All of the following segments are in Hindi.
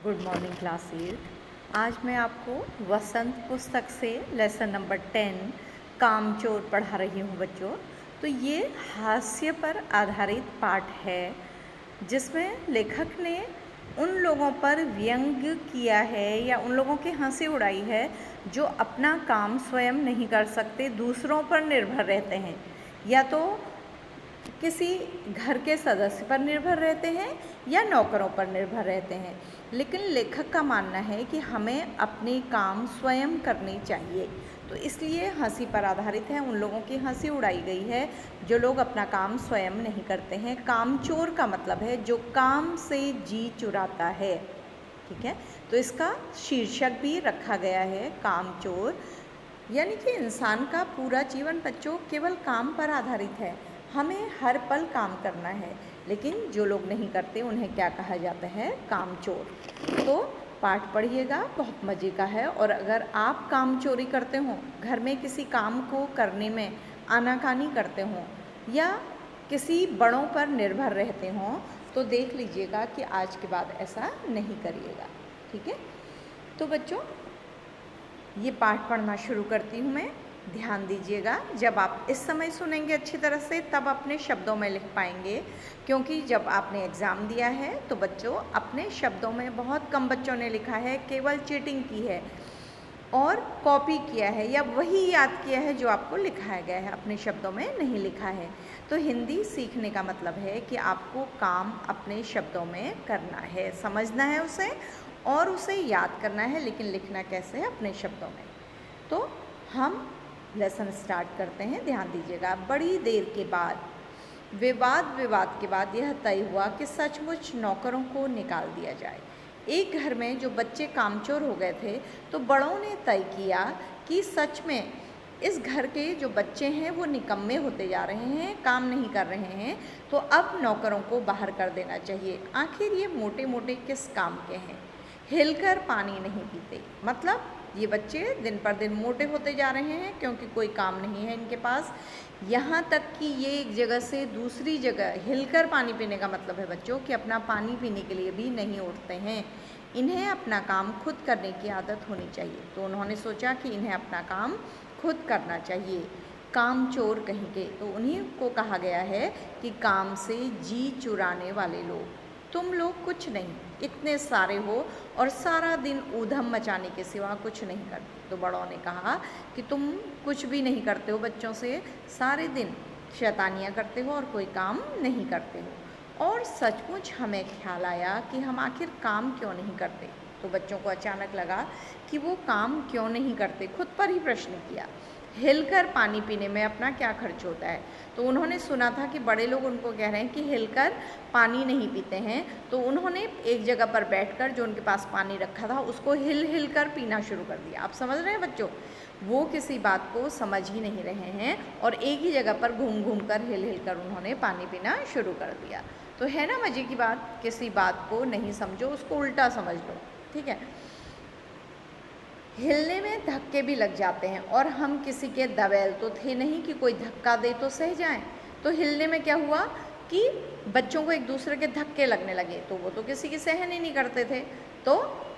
Good morning class 8। आज मैं आपको वसंत पुस्तक से लेसन नंबर 10 कामचोर पढ़ा रही हूँ बच्चों। तो ये हास्य पर आधारित पाठ है जिसमें लेखक ने उन लोगों पर व्यंग किया है या उन लोगों की हंसी उड़ाई है जो अपना काम स्वयं नहीं कर सकते, दूसरों पर निर्भर रहते हैं या तो किसी घर के सदस्य पर निर्भर रहते हैं या नौकरों पर निर्भर रहते हैं। लेकिन लेखक का मानना है कि हमें अपने काम स्वयं करने चाहिए, तो इसलिए हंसी पर आधारित है। उन लोगों की हंसी उड़ाई गई है जो लोग अपना काम स्वयं नहीं करते हैं। कामचोर का मतलब है जो काम से जी चुराता है, ठीक है। तो इसका शीर्षक भी रखा गया है कामचोर, यानी कि इंसान का पूरा जीवन बच्चों केवल काम पर आधारित है। हमें हर पल काम करना है, लेकिन जो लोग नहीं करते उन्हें क्या कहा जाता है? कामचोर। तो पाठ पढ़िएगा, बहुत मज़े का है। और अगर आप काम चोरी करते हो, घर में किसी काम को करने में आनाकानी करते हो या किसी बड़ों पर निर्भर रहते हो, तो देख लीजिएगा कि आज के बाद ऐसा नहीं करिएगा, ठीक है। तो बच्चों ये पाठ पढ़ना शुरू करती हूँ मैं। ध्यान दीजिएगा, जब आप इस समय सुनेंगे अच्छी तरह से तब अपने शब्दों में लिख पाएंगे, क्योंकि जब आपने एग्ज़ाम दिया है तो बच्चों अपने शब्दों में बहुत कम बच्चों ने लिखा है, केवल चीटिंग की है और कॉपी किया है या वही याद किया है जो आपको लिखाया गया है, अपने शब्दों में नहीं लिखा है। तो हिंदी सीखने का मतलब है कि आपको काम अपने शब्दों में करना है, समझना है उसे और उसे याद करना है, लेकिन लिखना कैसे है? अपने शब्दों में। तो हम लेसन स्टार्ट करते हैं, ध्यान दीजिएगा। बड़ी देर के बाद विवाद के बाद यह तय हुआ कि सचमुच नौकरों को निकाल दिया जाए। एक घर में जो बच्चे कामचोर हो गए थे, तो बड़ों ने तय किया कि सच में इस घर के जो बच्चे हैं वो निकम्मे होते जा रहे हैं, काम नहीं कर रहे हैं, तो अब नौकरों को बाहर कर देना चाहिए। आखिर ये मोटे मोटे किस काम के हैं? हिलकर पानी नहीं पीते, मतलब ये बच्चे दिन पर दिन मोटे होते जा रहे हैं क्योंकि कोई काम नहीं है इनके पास। यहाँ तक कि ये एक जगह से दूसरी जगह हिलकर पानी पीने का मतलब है बच्चों कि अपना पानी पीने के लिए भी नहीं उठते हैं। इन्हें अपना काम खुद करने की आदत होनी चाहिए। तो उन्होंने सोचा कि इन्हें अपना काम खुद करना चाहिए। कामचोर कहेंगे तो उन्हीं को कहा गया है कि काम से जी चुराने वाले लोग। तुम लोग कुछ नहीं, इतने सारे हो और सारा दिन ऊधम मचाने के सिवा कुछ नहीं करते। तो बड़ों ने कहा कि तुम कुछ भी नहीं करते हो, बच्चों से सारे दिन शैतानियाँ करते हो और कोई काम नहीं करते हो। और सचमुच हमें ख्याल आया कि हम आखिर काम क्यों नहीं करते। तो बच्चों को अचानक लगा कि वो काम क्यों नहीं करते, खुद पर ही प्रश्न किया। हिलकर पानी पीने में अपना क्या खर्च होता है? तो उन्होंने सुना था कि बड़े लोग उनको कह रहे हैं कि हिलकर पानी नहीं पीते हैं, तो उन्होंने एक जगह पर बैठकर जो उनके पास पानी रखा था उसको हिल हिल कर पीना शुरू कर दिया। आप समझ रहे हैं बच्चों? वो किसी बात को समझ ही नहीं रहे हैं और एक ही जगह पर घूम घूम कर हिल हिल कर उन्होंने पानी पीना शुरू कर दिया। तो है ना मज़े की बात? किसी बात को नहीं समझो, उसको उल्टा समझ लो, ठीक है। हिलने में धक्के भी लग जाते हैं और हम किसी के दबैल तो थे नहीं कि कोई धक्का दे तो सह जाएं। तो हिलने में क्या हुआ कि बच्चों को एक दूसरे के धक्के लगने लगे, तो वो तो किसी की सहन ही नहीं करते थे, तो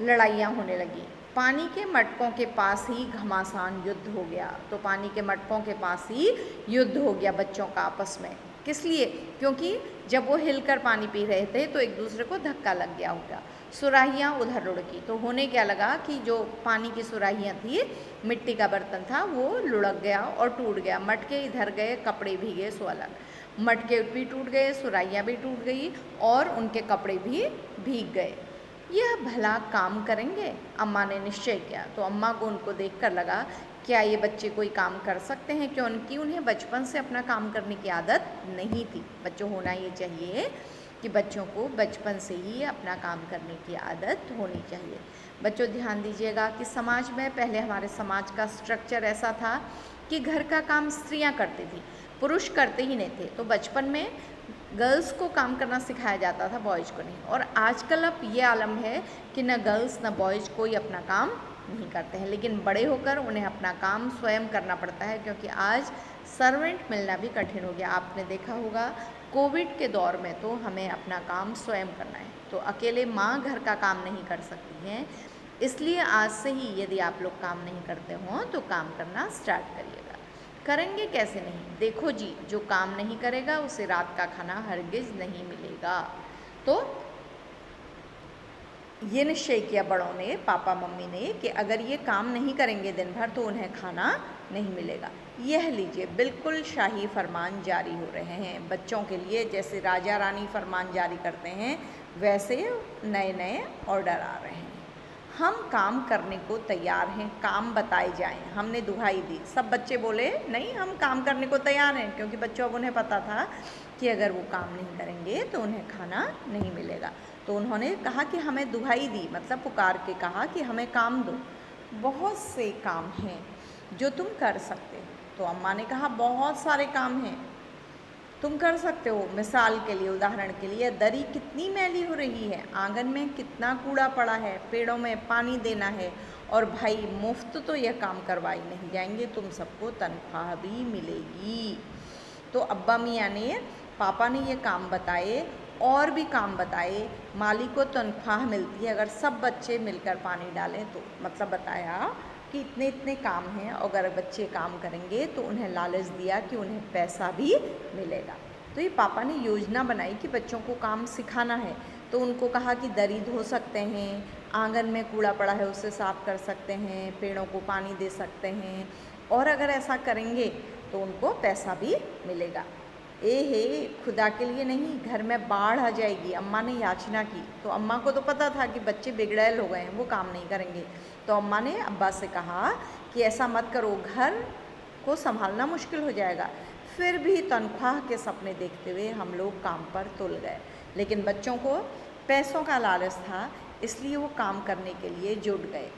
लड़ाइयाँ होने लगी। पानी के मटकों के पास ही घमासान युद्ध हो गया। तो पानी के मटकों के पास ही युद्ध हो गया बच्चों का आपस में। किस लिए? क्योंकि जब वो हिलकर पानी पी रहे थे तो एक दूसरे को धक्का लग गया होगा। सुराहियाँ उधर लुढ़की, तो होने क्या लगा कि जो पानी की सुराहियाँ थी, मिट्टी का बर्तन था, वो लुढ़क गया और टूट गया। मटके इधर गए, कपड़े भीगे सो अलग। मटके भी टूट गए, सुराहियाँ भी टूट गई और उनके कपड़े भी भीग गए। यह भला काम करेंगे? अम्मा ने निश्चय किया। तो अम्मा को उनको देखकर लगा क्या ये बच्चे कोई काम कर सकते हैं? क्योंकि उन्हें बचपन से अपना काम करने की आदत नहीं थी। बच्चों होना ये चाहिए कि बच्चों को बचपन से ही अपना काम करने की आदत होनी चाहिए। बच्चों ध्यान दीजिएगा कि समाज में पहले हमारे समाज का स्ट्रक्चर ऐसा था कि घर का काम स्त्रियां करती थी, पुरुष करते ही नहीं थे। तो बचपन में गर्ल्स को काम करना सिखाया जाता था, बॉयज़ को नहीं। और आजकल अब ये आलम है कि न गर्ल्स न बॉयज़ कोई अपना काम नहीं करते हैं, लेकिन बड़े होकर उन्हें अपना काम स्वयं करना पड़ता है, क्योंकि आज सर्वेंट मिलना भी कठिन हो गया। आपने देखा होगा कोविड के दौर में तो हमें अपना काम स्वयं करना है। तो अकेले माँ घर का काम नहीं कर सकती है, इसलिए आज से ही यदि आप लोग काम नहीं करते हो तो काम करना स्टार्ट करिएगा। करेंगे कैसे नहीं, देखो जी, जो काम नहीं करेगा उसे रात का खाना हरगिज़ नहीं मिलेगा। तो ये निश्चय किया बड़ों ने, पापा मम्मी ने, कि अगर ये काम नहीं करेंगे दिन भर तो उन्हें खाना नहीं मिलेगा। यह लीजिए, बिल्कुल शाही फरमान जारी हो रहे हैं बच्चों के लिए। जैसे राजा रानी फरमान जारी करते हैं वैसे नए नए ऑर्डर आ रहे हैं। हम काम करने को तैयार हैं, काम बताए जाएं। हमने दुहाई दी, सब बच्चे बोले नहीं हम काम करने को तैयार हैं, क्योंकि बच्चों को उन्हें पता था कि अगर वो काम नहीं करेंगे तो उन्हें खाना नहीं मिलेगा। तो उन्होंने कहा कि हमें दुहाई दी, मतलब पुकार के कहा कि हमें काम दो, बहुत से काम हैं जो तुम कर सकते हो। तो अम्मा ने कहा बहुत सारे काम हैं, तुम कर सकते हो। मिसाल के लिए, उदाहरण के लिए, दरी कितनी मैली हो रही है, आंगन में कितना कूड़ा पड़ा है, पेड़ों में पानी देना है, और भाई मुफ्त तो यह काम करवाए नहीं जाएंगे, तुम सबको तनख्वाह भी मिलेगी। तो अब्बा मियाँ ने, पापा ने ये काम बताए और भी काम बताए। माली को तनख्वाह मिलती है अगर सब बच्चे मिलकर पानी डालें तो, मतलब बताया कि इतने इतने काम हैं, अगर बच्चे काम करेंगे तो उन्हें लालच दिया कि उन्हें पैसा भी मिलेगा। तो ये पापा ने योजना बनाई कि बच्चों को काम सिखाना है। तो उनको कहा कि दरी धो सकते हैं, आंगन में कूड़ा पड़ा है उसे साफ़ कर सकते हैं, पेड़ों को पानी दे सकते हैं, और अगर ऐसा करेंगे तो उनको पैसा भी मिलेगा। ए हे, खुदा के लिए नहीं, घर में बाढ़ आ जाएगी, अम्मा ने याचना की। तो अम्मा को तो पता था कि बच्चे बिगड़ैल हो गए हैं, वो काम नहीं करेंगे। तो अम्मा ने अब्बा से कहा कि ऐसा मत करो, घर को संभालना मुश्किल हो जाएगा। फिर भी तनख्वाह के सपने देखते हुए हम लोग काम पर तुल गए। लेकिन बच्चों को पैसों का लालच था, इसलिए वो काम करने के लिए जुट गए।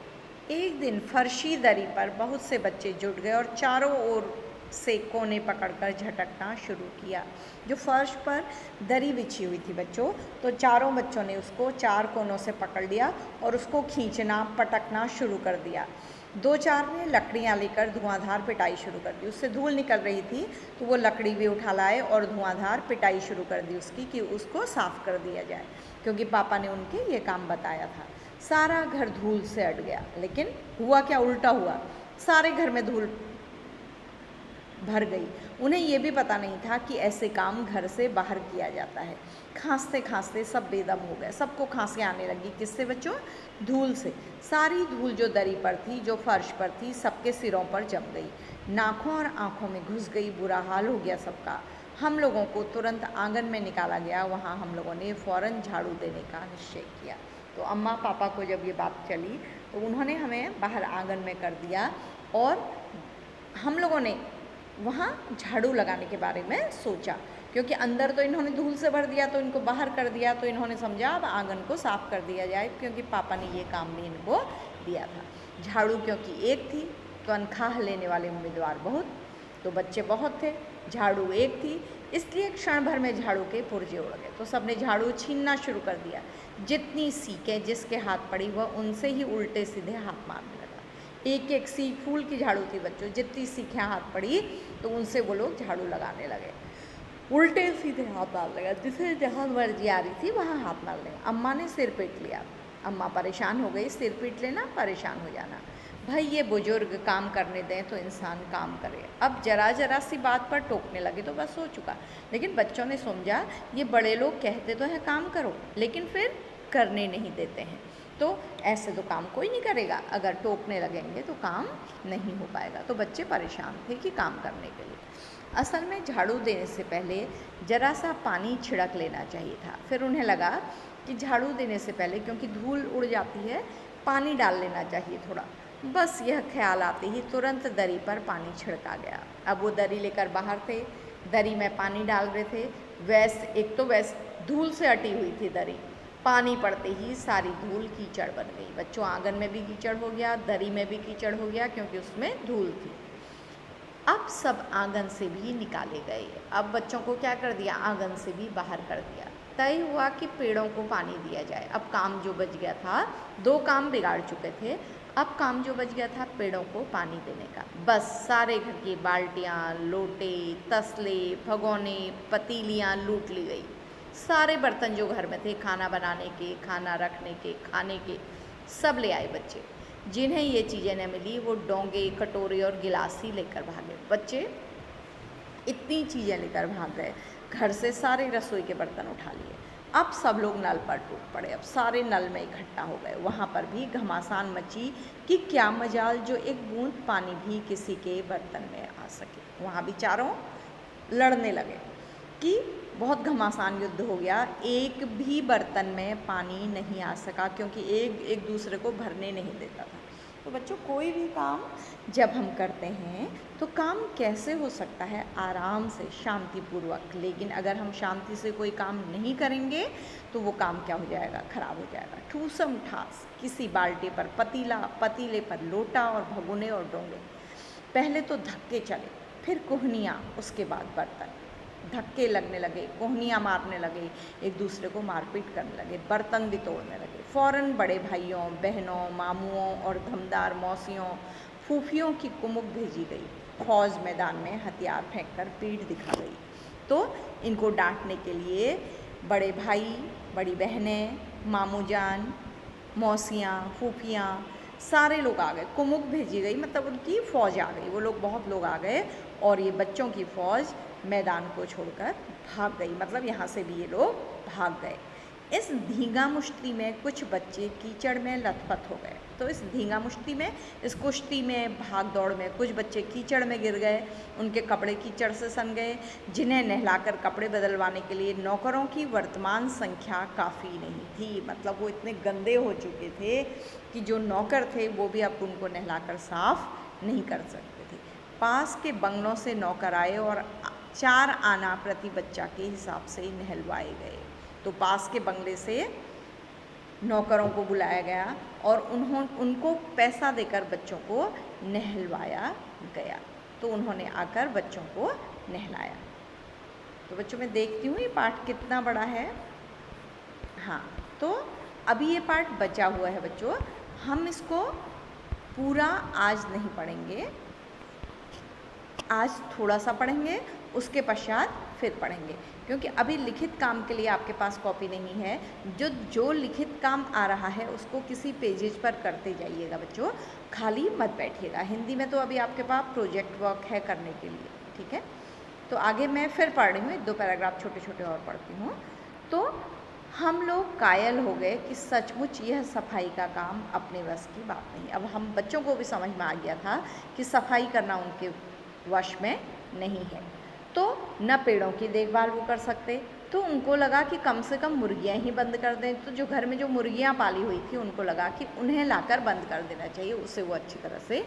एक दिन फर्शी दरी पर बहुत से बच्चे जुट गए और चारों ओर से कोने पकड़कर झटकना शुरू किया। जो फर्श पर दरी बिछी हुई थी बच्चों, तो चारों बच्चों ने उसको चार कोनों से पकड़ लिया और उसको खींचना पटकना शुरू कर दिया। दो चार ने लकड़ियाँ लेकर धुआंधार पिटाई शुरू कर दी। उससे धूल निकल रही थी तो वो लकड़ी भी उठा लाए और धुआंधार पिटाई शुरू कर दी उसकी, कि उसको साफ़ कर दिया जाए, क्योंकि पापा ने उनके ये काम बताया था। सारा घर धूल से अट गया, लेकिन हुआ क्या, उल्टा हुआ, सारे घर में धूल भर गई। उन्हें ये भी पता नहीं था कि ऐसे काम घर से बाहर किया जाता है। खांसते खांसते सब बेदम हो गए, सबको खांसी आने लगी। किससे बच्चों? धूल से। सारी धूल जो दरी पर थी, जो फर्श पर थी, सबके सिरों पर जम गई, नाकों और आँखों में घुस गई। बुरा हाल हो गया सबका। हम लोगों को तुरंत आंगन में निकाला गया। वहाँ हम लोगों ने फ़ौरन झाड़ू देने का निश्चय किया। तो अम्मा पापा को जब ये बात चली तो उन्होंने हमें बाहर आंगन में कर दिया, और हम लोगों ने वहाँ झाड़ू लगाने के बारे में सोचा, क्योंकि अंदर तो इन्होंने धूल से भर दिया, तो इनको बाहर कर दिया। तो इन्होंने समझा अब आंगन को साफ़ कर दिया जाए, क्योंकि पापा ने ये काम भी इनको दिया था। झाड़ू क्योंकि एक थी, तनख्वाह लेने वाले उम्मीदवार बहुत, तो बच्चे बहुत थे, झाड़ू एक थी, इसलिए क्षण भर में झाड़ू के पुर्जे उड़ गए। तो सबने झाड़ू छीनना शुरू कर दिया। जितनी सीखें जिसके हाथ पड़ी वह उनसे ही उल्टे सीधे हाथ मारने लगा। एक एक सीख फूल की झाड़ू थी बच्चों, जितनी सीखें हाथ पड़ी तो उनसे वो लोग झाड़ू लगाने लगे, उल्टे सीधे हाथ मार लगा, जिसे जहाँ मर्जी आ रही थी वहाँ हाथ मार लगा। अम्मा ने सिर पीट लिया। अम्मा परेशान हो गई। सिर पीट लेना, परेशान हो जाना। भाई ये बुजुर्ग काम करने दें तो इंसान काम करे। अब जरा जरा सी बात पर टोकने लगे तो बस हो चुका। लेकिन बच्चों ने समझा ये बड़े लोग कहते तो हैं काम करो, लेकिन फिर करने नहीं देते हैं, तो ऐसे तो काम कोई नहीं करेगा, अगर टोकने लगेंगे तो काम नहीं हो पाएगा। तो बच्चे परेशान थे कि काम करने के लिए। असल में झाड़ू देने से पहले जरा सा पानी छिड़क लेना चाहिए था। फिर उन्हें लगा कि झाड़ू देने से पहले, क्योंकि धूल उड़ जाती है, पानी डाल लेना चाहिए थोड़ा। बस यह ख्याल आते ही तुरंत दरी पर पानी छिड़का गया। अब वो दरी लेकर बाहर थे, दरी में पानी डाल रहे थे। एक तो धूल से अटी हुई थी दरी, पानी पड़ते ही सारी धूल कीचड़ बन गई। बच्चों, आंगन में भी कीचड़ हो गया, दरी में भी कीचड़ हो गया, क्योंकि उसमें धूल थी। अब सब आंगन से भी निकाले गए। अब बच्चों को क्या कर दिया? आंगन से भी बाहर कर दिया। तय हुआ कि पेड़ों को पानी दिया जाए। अब काम जो बच गया था, दो काम बिगाड़ चुके थे, अब काम जो बच गया था पेड़ों को पानी देने का। बस सारे घर की बाल्टियाँ, लोटे, तसले, भगोने, पतीलियाँ लूट ली गई। सारे बर्तन जो घर में थे खाना बनाने के, खाना रखने के, खाने के, सब ले आए बच्चे। जिन्हें ये चीज़ें न मिली वो डोंगे, कटोरे और गिलास ही लेकर भागे। बच्चे इतनी चीज़ें लेकर भाग गए, घर से सारे रसोई के बर्तन उठा लिए। अब सब लोग नल पर टूट पड़े, अब सारे नल में इकट्ठा हो गए। वहाँ पर भी घमासान मची कि क्या मजाल जो एक बूंद पानी भी किसी के बर्तन में आ सके। वहाँ भी चारों लड़ने लगे कि बहुत घमासान युद्ध हो गया, एक भी बर्तन में पानी नहीं आ सका क्योंकि एक एक दूसरे को भरने नहीं देता था। तो बच्चों कोई भी काम जब हम करते हैं तो काम कैसे हो सकता है, आराम से, शांतिपूर्वक। लेकिन अगर हम शांति से कोई काम नहीं करेंगे तो वो काम क्या हो जाएगा, खराब हो जाएगा। ठूसम ठास किसी बाल्टी पर पतीला, पतीले पर लोटा और भगोने और डोंगे। पहले तो धक्के चले, फिर कोहनियाँ, उसके बाद बर्तन। धक्के लगने लगे, कोहनियाँ मारने लगे, एक दूसरे को मारपीट करने लगे, बर्तन भी तोड़ने लगे। फ़ौरन बड़े भाइयों, बहनों, मामुओं और धमदार मौसियों, फूफियों की कुमुक भेजी गई। फौज मैदान में हथियार फेंककर पीठ दिखा गई। तो इनको डांटने के लिए बड़े भाई, बड़ी बहनें, मामू जान, मौसियाँ, फूफियाँ, सारे लोग आ गए। कुमुक भेजी गई मतलब उनकी फ़ौज आ गई, वो लोग बहुत लोग आ गए और ये बच्चों की फ़ौज मैदान को छोड़कर भाग गई, मतलब यहाँ से भी ये लोग भाग गए। इस धींगा मुश्ती में कुछ बच्चे कीचड़ में लथपथ हो गए। तो इस धींगा मुश्ती में, इस कुश्ती में, भाग दौड़ में कुछ बच्चे कीचड़ में गिर गए, उनके कपड़े कीचड़ से सन गए, जिन्हें नहलाकर कपड़े बदलवाने के लिए नौकरों की वर्तमान संख्या काफ़ी नहीं थी। मतलब वो इतने गंदे हो चुके थे कि जो नौकर थे वो भी अब उनको नहलाकर साफ नहीं कर सकते थे। पास के बंगलों से नौकर आए और 4 आना प्रति बच्चा के हिसाब से नहलवाए गए। तो पास के बंगले से नौकरों को बुलाया गया और उनको पैसा देकर बच्चों को नहलवाया गया। तो उन्होंने आकर बच्चों को नहलाया। तो बच्चों मैं देखती हूँ ये पाठ कितना बड़ा है। हाँ, तो अभी ये पाठ बचा हुआ है बच्चों, हम इसको पूरा आज नहीं पढ़ेंगे, आज थोड़ा सा पढ़ेंगे, उसके पश्चात फिर पढ़ेंगे, क्योंकि अभी लिखित काम के लिए आपके पास कॉपी नहीं है। जो लिखित काम आ रहा है उसको किसी पेजेज पर करते जाइएगा बच्चों, खाली मत बैठिएगा। हिंदी में तो अभी आपके पास प्रोजेक्ट वर्क है करने के लिए, ठीक है। तो आगे मैं फिर पढ़ रही हूँ, 1-2 पैराग्राफ छोटे छोटे और पढ़ती हूँ। तो हम लोग कायल हो गए कि सचमुच यह सफाई का काम अपने बस की बात नहीं। अब हम बच्चों को भी समझ में आ गया था कि सफाई करना उनके वश में नहीं है। तो न पेड़ों की देखभाल वो कर सकते, तो उनको लगा कि कम से कम मुर्गियाँ ही बंद कर दें। तो जो घर में जो मुर्गियाँ पाली हुई थी उनको लगा कि उन्हें लाकर बंद कर देना चाहिए, उससे वो अच्छी तरह से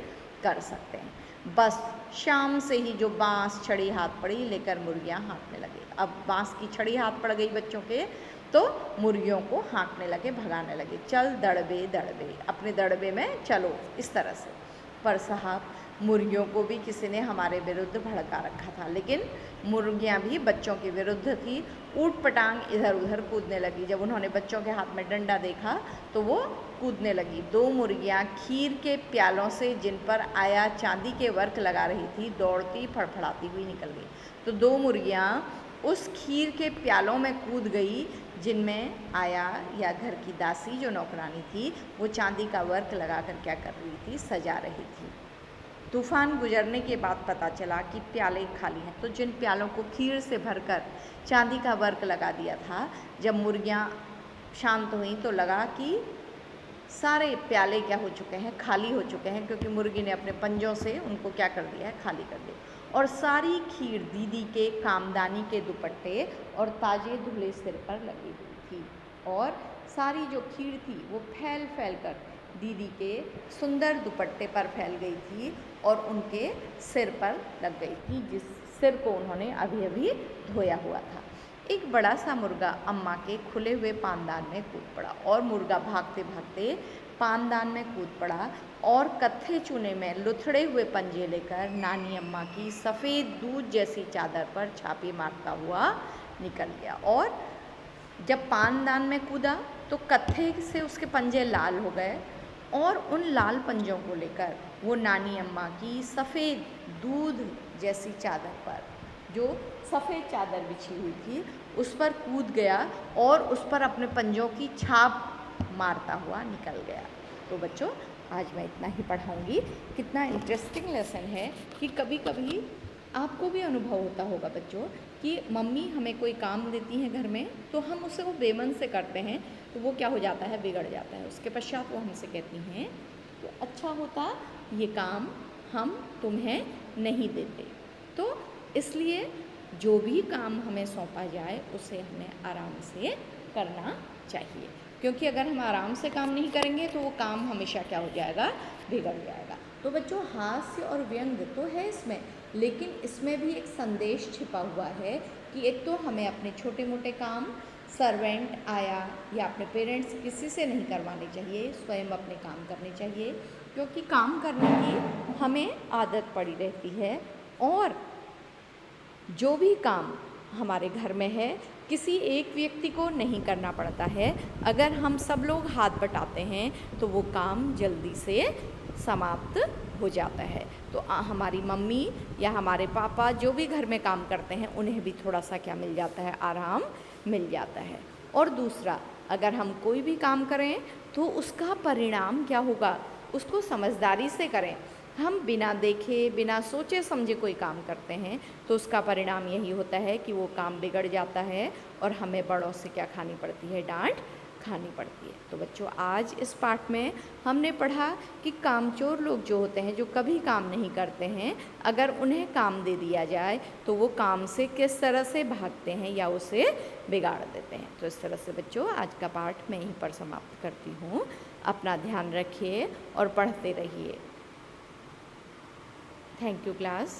कर सकते हैं। बस शाम से ही जो बांस छड़ी हाथ पड़ी लेकर मुर्गियाँ हाँकने लगे। अब बांस की छड़ी हाथ पड़ गई बच्चों के, तो मुर्गियों को हाँकने लगे, भगाने लगे। चल दड़बे दड़बे, अपने दड़बे में चलो, इस तरह से। पर साहब मुर्गियों को भी किसी ने हमारे विरुद्ध भड़का रखा था, लेकिन मुर्गियाँ भी बच्चों के विरुद्ध थी। ऊट पटांग इधर उधर कूदने लगी। जब उन्होंने बच्चों के हाथ में डंडा देखा तो वो कूदने लगी। 2 मुर्गियाँ खीर के प्यालों से जिन पर आया चांदी के वर्क लगा रही थी, दौड़ती फड़फड़ाती हुई निकल गई। तो 2 मुर्गियाँ उस खीर के प्यालों में कूद गई जिनमें आया या घर की दासी जो नौकरानी थी वो चांदी का वर्क लगाकर क्या कर रही थी, सजा रही थी। तूफान गुजरने के बाद पता चला कि प्याले खाली हैं। तो जिन प्यालों को खीर से भरकर चांदी का वर्क लगा दिया था, जब मुर्गियाँ शांत हुई तो लगा कि सारे प्याले क्या हो चुके हैं, खाली हो चुके हैं, क्योंकि मुर्गी ने अपने पंजों से उनको क्या कर दिया है, खाली कर दिया। और सारी खीर दीदी के कामदानी के दुपट्टे और ताजे धुले सिर पर लगी हुई थी। और सारी जो खीर थी वो फैल फैल कर दीदी के सुंदर दुपट्टे पर फैल गई थी और उनके सिर पर लग गई थी, जिस सिर को उन्होंने अभी अभी धोया हुआ था। एक बड़ा सा मुर्गा अम्मा के खुले हुए पानदान में कूद पड़ा और मुर्गा भागते भागते पानदान में कूद पड़ा और कत्थे चूने में लुथड़े हुए पंजे लेकर नानी अम्मा की सफ़ेद दूध जैसी चादर पर छापे मारता हुआ निकल गया। और जब पानदान में कूदा तो कत्थे से उसके पंजे लाल हो गए और उन लाल पंजों को लेकर वो नानी अम्मा की सफ़ेद दूध जैसी चादर पर जो सफ़ेद चादर बिछी हुई थी उस पर कूद गया और उस पर अपने पंजों की छाप मारता हुआ निकल गया। तो बच्चों आज मैं इतना ही पढ़ाऊँगी। कितना इंटरेस्टिंग लेसन है कि कभी कभी आपको भी अनुभव होता होगा बच्चों कि मम्मी हमें कोई काम देती हैं घर में, तो हम उसे वो बेमन से करते हैं तो वो क्या हो जाता है, बिगड़ जाता है। उसके पश्चात वो हमसे कहती हैं तो अच्छा होता ये काम हम तुम्हें नहीं देते। तो इसलिए जो भी काम हमें सौंपा जाए उसे हमें आराम से करना चाहिए, क्योंकि अगर हम आराम से काम नहीं करेंगे तो वो काम हमेशा क्या हो जाएगा, बिगड़ जाएगा। तो बच्चों हास्य और व्यंग तो है इसमें, लेकिन इसमें भी एक संदेश छिपा हुआ है कि एक तो हमें अपने छोटे मोटे काम सर्वेंट आया या अपने पेरेंट्स किसी से नहीं करवाने चाहिए, स्वयं अपने काम करने चाहिए, क्योंकि काम करने की हमें आदत पड़ी रहती है। और जो भी काम हमारे घर में है किसी एक व्यक्ति को नहीं करना पड़ता है। अगर हम सब लोग हाथ बटाते हैं तो वो काम जल्दी से समाप्त हो जाता है। तो हमारी मम्मी या हमारे पापा जो भी घर में काम करते हैं उन्हें भी थोड़ा सा क्या मिल जाता है, आराम मिल जाता है। और दूसरा, अगर हम कोई भी काम करें तो उसका परिणाम क्या होगा, उसको समझदारी से करें। हम बिना देखे बिना सोचे समझे कोई काम करते हैं तो उसका परिणाम यही होता है कि वो काम बिगड़ जाता है और हमें बड़ों से क्या खानी पड़ती है, डांट खानी पड़ती है। तो बच्चों आज इस पाठ में हमने पढ़ा कि कामचोर लोग जो होते हैं, जो कभी काम नहीं करते हैं, अगर उन्हें काम दे दिया जाए तो वो काम से किस तरह से भागते हैं या उसे बिगाड़ देते हैं। तो इस तरह से बच्चों आज का पाठ मैं यहीं पर समाप्त करती हूँ। अपना ध्यान रखिए और पढ़ते रहिए। Thank you class.